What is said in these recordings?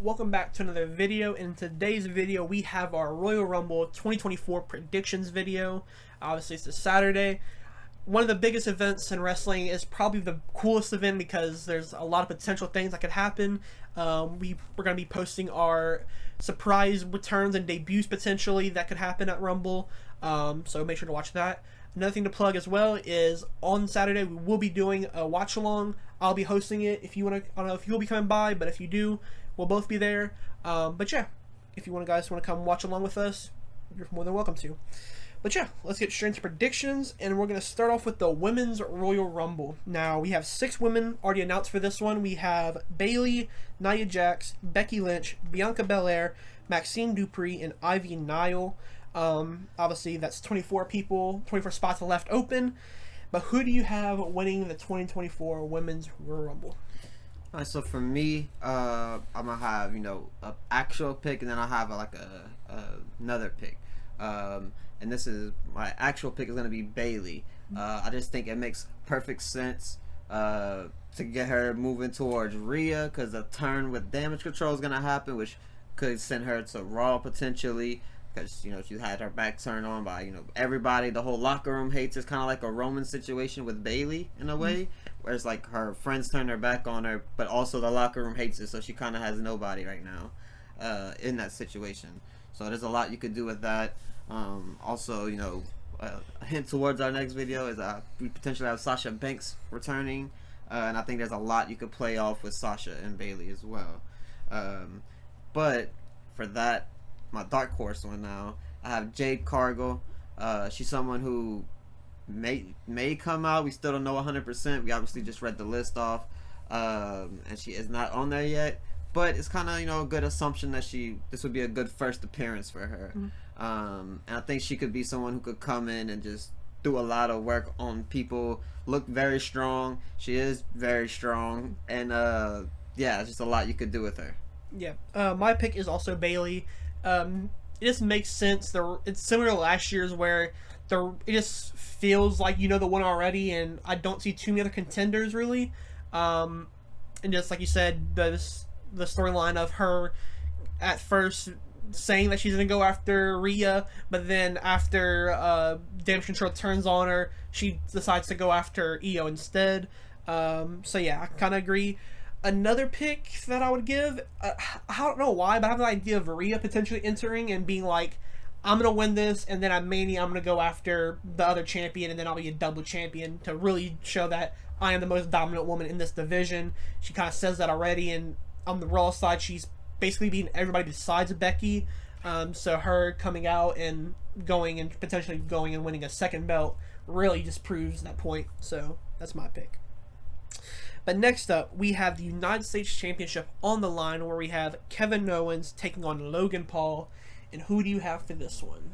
Welcome back to another video. In today's video we have our Royal Rumble 2024 predictions video. Obviously it's a Saturday. One of the biggest events in wrestling, is probably the coolest event because there's a lot of potential things that could happen. We're going to be posting our surprise returns and debuts potentially that could happen at Rumble, so make sure to watch that. Another thing to plug as well is on Saturday we will be doing a watch along. I'll be hosting it. If you want to, I don't know if you'll be coming by, but if you do, we'll both be there. But yeah, if you guys want to come watch along with us, you're more than welcome to. But yeah, let's get straight into predictions, and we're going to start off with the Women's Royal Rumble. Now, we have 6 women already announced for this one. We have Bayley, Nia Jax, Becky Lynch, Bianca Belair, Maxine Dupree, and Ivy Nile. Obviously, that's 24 people, 24 spots left open. But who do you have winning the 2024 Women's Royal Rumble? Alright, so for me, I'm gonna have an actual pick, and then I'll have another pick. And this is my actual pick is gonna be Bayley. I just think it makes perfect sense to get her moving towards Rhea, because the turn with Damage Control is gonna happen, which could send her to Raw potentially. Because she had her back turned on by everybody. The whole locker room hates. It's kind of like a Roman situation with Bayley in a way, where it's like her friends turn their back on her, but also the locker room hates her, so she kind of has nobody right now in that situation. So there's a lot you could do with that. Also, a hint towards our next video is we potentially have Sasha Banks returning, and I think there's a lot you could play off with Sasha and Bayley as well. But for that, my dark horse one now, I have Jade Cargill. She's someone who may come out. We still don't know 100%. We obviously just read the list off, and she is not on there yet. But it's kind of a good assumption that this would be a good first appearance for her. And I think she could be someone who could come in and just do a lot of work on people. Look very strong. She is very strong, and yeah, it's just a lot you could do with her. Yeah, my pick is also Bayley. It just makes sense. It's similar to last year's where it just feels like the one already, and I don't see too many other contenders really. And just like you said, the storyline of her at first saying that she's gonna go after Rhea, but then after Damage Control turns on her, she decides to go after Io instead. So yeah, I kind of agree. Another pick that I would give, I don't know why, but I have the idea of Rhea potentially entering and being like, I'm going to win this, and then at Mania, I'm going to go after the other champion, and then I'll be a double champion to really show that I am the most dominant woman in this division. She kind of says that already, and on the Raw side, she's basically beating everybody besides Becky. So her coming out and potentially going and winning a second belt really just proves that point. So that's my pick. But next up, we have the United States Championship on the line, where we have Kevin Owens taking on Logan Paul. And who do you have for this one?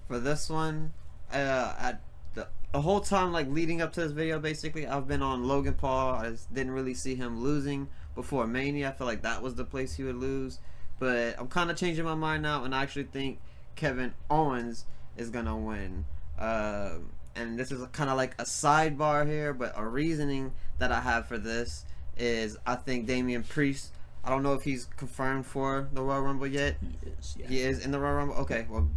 For this one, the whole time leading up to this video, basically, I've been on Logan Paul. I just didn't really see him losing before Mania. I feel like that was the place he would lose. But I'm kind of changing my mind now, and I actually think Kevin Owens is going to win. And this is kind of like a sidebar here, but a reasoning that I have for this is I think Damian Priest, I don't know if he's confirmed for the Royal Rumble yet. He is, yeah. He is in the Royal Rumble? Okay, well,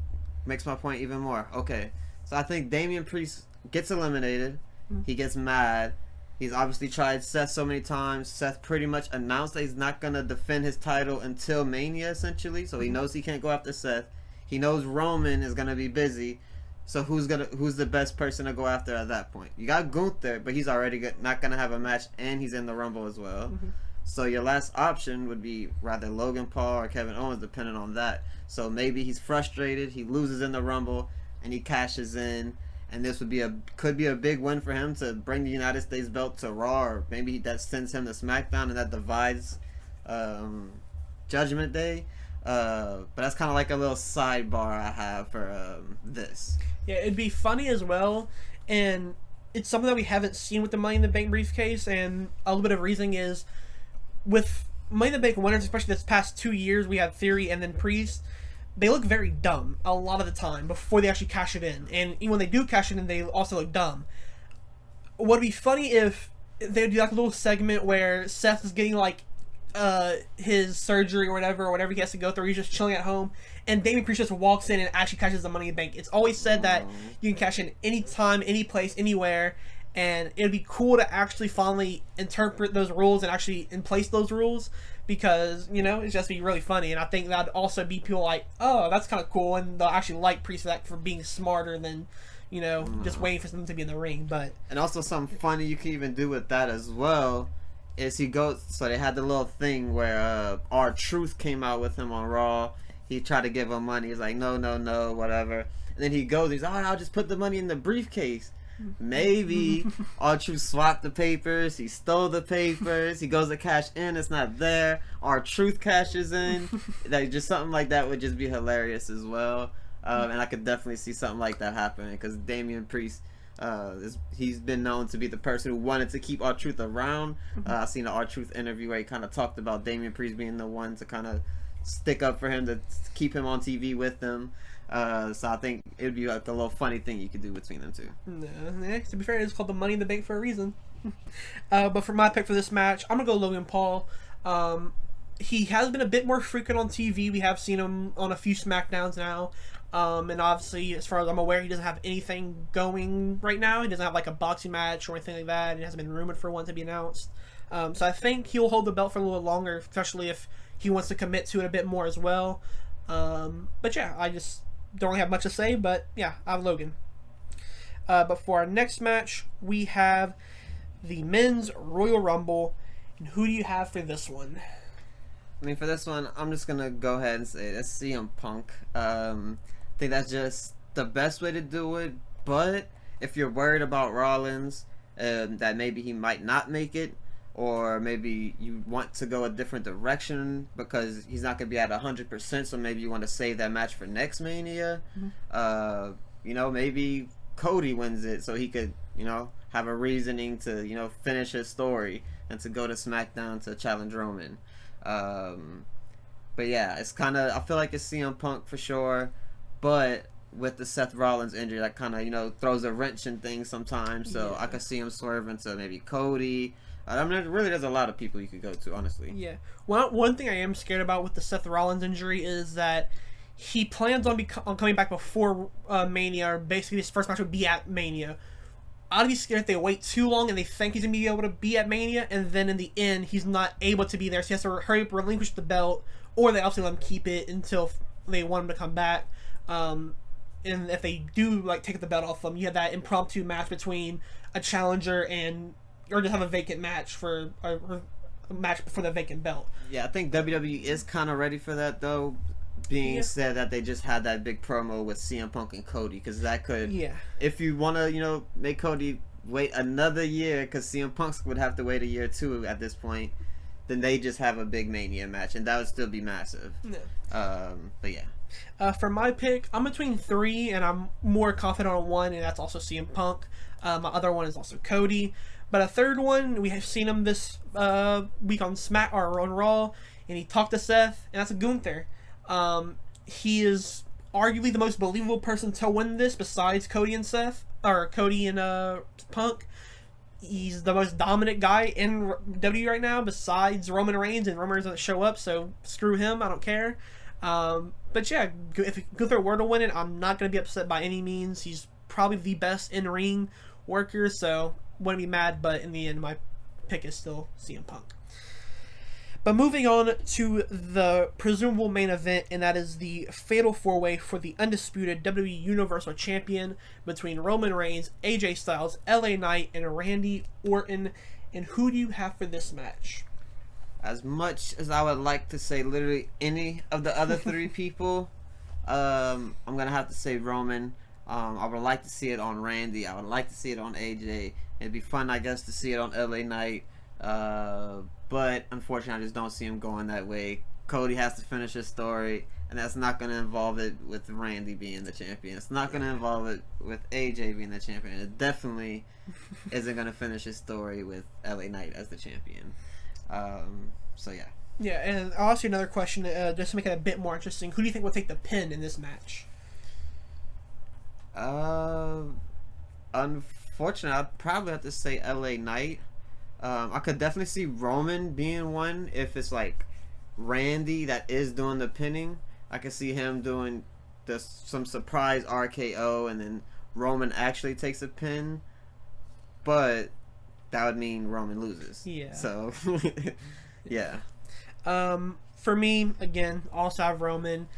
makes my point even more. Okay, so I think Damian Priest gets eliminated. He gets mad. He's obviously tried Seth so many times. Seth pretty much announced that he's not going to defend his title until Mania, essentially. So he knows he can't go after Seth. He knows Roman is going to be busy. So who's the best person to go after at that point? You got Gunther, but he's already not gonna have a match, and he's in the Rumble as well. So your last option would be rather Logan Paul or Kevin Owens, depending on that. So maybe he's frustrated, he loses in the Rumble, and he cashes in, and this could be a big win for him to bring the United States belt to Raw, or maybe that sends him to SmackDown, and that divides Judgment Day. But that's kind of like a little sidebar I have for this. Yeah, it'd be funny as well, and it's something that we haven't seen with the Money in the Bank briefcase, and a little bit of reasoning is, with Money in the Bank winners, especially this past 2 years, we had Theory and then Priest, they look very dumb a lot of the time before they actually cash it in, and even when they do cash it in, they also look dumb. What'd be funny if they would do like a little segment where Seth is getting his surgery or whatever he has to go through. He's just chilling at home, and Damian Priest just walks in and actually cashes the Money in the Bank. It's always said that you can cash in anytime, any place, anywhere, and it'd be cool to actually finally interpret those rules and actually in place those rules, because it's just be really funny. And I think that'd also be people like, oh, that's kind of cool, and they'll actually like Priest for that, for being smarter than just waiting for them to be in the ring. But and also something funny you can even do with that as well is he goes. So they had the little thing where R-Truth came out with him on Raw. He tried to give him money. He's like, no, whatever. And then he goes. He's I'll just put the money in the briefcase. Maybe R-Truth swapped the papers. He stole the papers. He goes to cash in. It's not there. R-Truth cashes in. Like, just something like that would just be hilarious as well. And I could definitely see something like that happening, because Damian Priest, he's been known to be the person who wanted to keep R-Truth around. I've seen an R-Truth interview where he kind of talked about Damian Priest being the one to kind of stick up for him, to keep him on TV with them. So I think it would be like a little funny thing you could do between them two. Yeah, to be fair, it's called the Money in the Bank for a reason. But for my pick for this match, I'm gonna go Logan Paul. He has been a bit more frequent on TV. We have seen him on a few SmackDowns now. And obviously, as far as I'm aware, he doesn't have anything going right now. He doesn't have like a boxing match or anything like that. It hasn't been rumored for one to be announced. So I think he'll hold the belt for a little longer, especially if he wants to commit to it a bit more as well. But yeah, I just don't really have much to say. But yeah, I have Logan. But for our next match, we have the Men's Royal Rumble. And who do you have for this one? I mean, for this one, I'm just going to go ahead and say that's CM Punk. I think that's just the best way to do it. But if you're worried about Rollins, that maybe he might not make it, or maybe you want to go a different direction because he's not going to be at 100%, so maybe you want to save that match for next Mania. Maybe Cody wins it so he could, have a reasoning to, finish his story and to go to SmackDown to challenge Roman. But yeah, it's kind of, I feel like it's CM Punk for sure, but with the Seth Rollins injury, that kind of, throws a wrench in things sometimes, so yeah. I could see him swerving to maybe Cody. I mean, really, there's a lot of people you could go to, honestly. Yeah. One thing I am scared about with the Seth Rollins injury is that he plans on coming back before Mania, or basically his first match would be at Mania. I'd be scared if they wait too long and they think he's going to be able to be at Mania, and then in the end, he's not able to be there, so he has to hurry up, relinquish the belt, or they also let him keep it until they want him to come back. And if they do take the belt off him, you have that impromptu match between a challenger or just have a vacant match for a match for the vacant belt. Yeah, I think WWE is kind of ready for that, though. Being said that they just had that big promo with CM Punk and Cody, because that could, if you want to, make Cody wait another year, because CM Punk would have to wait a year too at this point, then they just have a big Mania match, and that would still be massive. But yeah. For my pick, I'm between 3, and I'm more confident on 1, and that's also CM Punk. My other one is also Cody. But a third one, we have seen him this week on on Raw, and he talked to Seth, and that's Gunther. He is arguably the most believable person to win this besides Cody and Punk. He's the most dominant guy in WWE right now besides Roman Reigns, and Roman Reigns doesn't show up, so screw him, I don't care. But yeah, if Gunther were to win it, I'm not going to be upset by any means. He's probably the best in-ring worker, so wouldn't be mad, but in the end, my pick is still CM Punk. But moving on to the presumable main event, and that is the Fatal 4-Way for the undisputed WWE Universal Champion between Roman Reigns, AJ Styles, LA Knight, and Randy Orton. And who do you have for this match? As much as I would like to say literally any of the other 3 people, I'm going to have to say Roman. I would like to see it on Randy. I would like to see it on AJ. It'd be fun, I guess, to see it on LA Knight. But unfortunately, I just don't see him going that way. Cody has to finish his story, and that's not going to involve it with Randy being the champion. It's not going to involve it with AJ being the champion. It definitely isn't going to finish his story with LA Knight as the champion. So yeah. Yeah, and I'll ask you another question just to make it a bit more interesting. Who do you think will take the pin in this match? Unfortunately, I'd probably have to say LA Knight. I could definitely see Roman being one if it's like Randy that is doing the pinning. I could see him doing some surprise RKO and then Roman actually takes a pin, but that would mean Roman loses. Yeah. So, yeah. For me, again, also have Roman.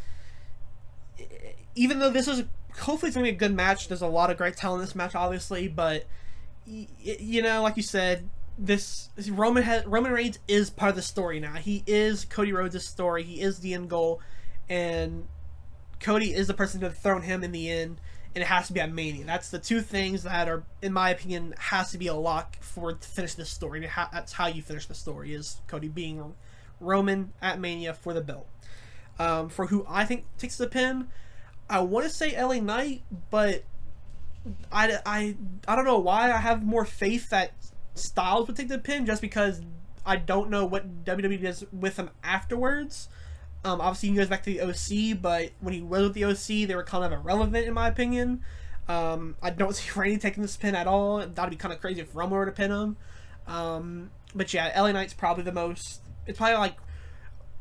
Even though this is hopefully it's gonna be a good match, there's a lot of great talent in this match, obviously, but you know, like you said, this Roman Reigns is part of the story now. He is Cody Rhodes' story. He is the end goal, and Cody is the person to have thrown him in the end, and it has to be at Mania. That's the two things that are, in my opinion, has to be a lock to finish this story. That's how you finish the story, is Cody being Roman at Mania for the belt. For who I think takes the pin, I want to say LA Knight, but I don't know why I have more faith that Styles would take the pin, just because I don't know what WWE does with him afterwards. Obviously, he goes back to the OC, but when he was with the OC, they were kind of irrelevant, in my opinion. I don't see Randy taking this pin at all. That'd be kind of crazy if Roman were to pin him. But yeah, LA Knight's probably the most... It's probably like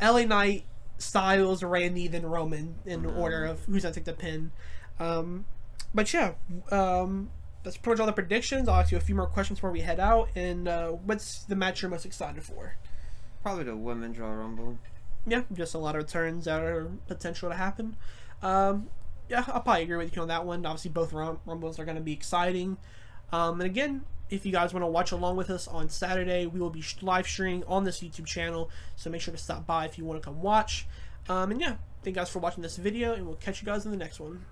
LA Knight, Styles, Randy, then Roman in order of who's going to take the pin. But yeah, that's pretty much all the predictions. I'll ask you a few more questions before we head out. And what's the match you're most excited for? Probably the Women's Royal Rumble. Yeah, just a lot of returns that are potential to happen. Yeah, I'll probably agree with you on that one. Obviously, both Rumbles are going to be exciting. And again, if you guys want to watch along with us on Saturday, we will be live streaming on this YouTube channel. So make sure to stop by if you want to come watch. And yeah, thank you guys for watching this video, and we'll catch you guys in the next one.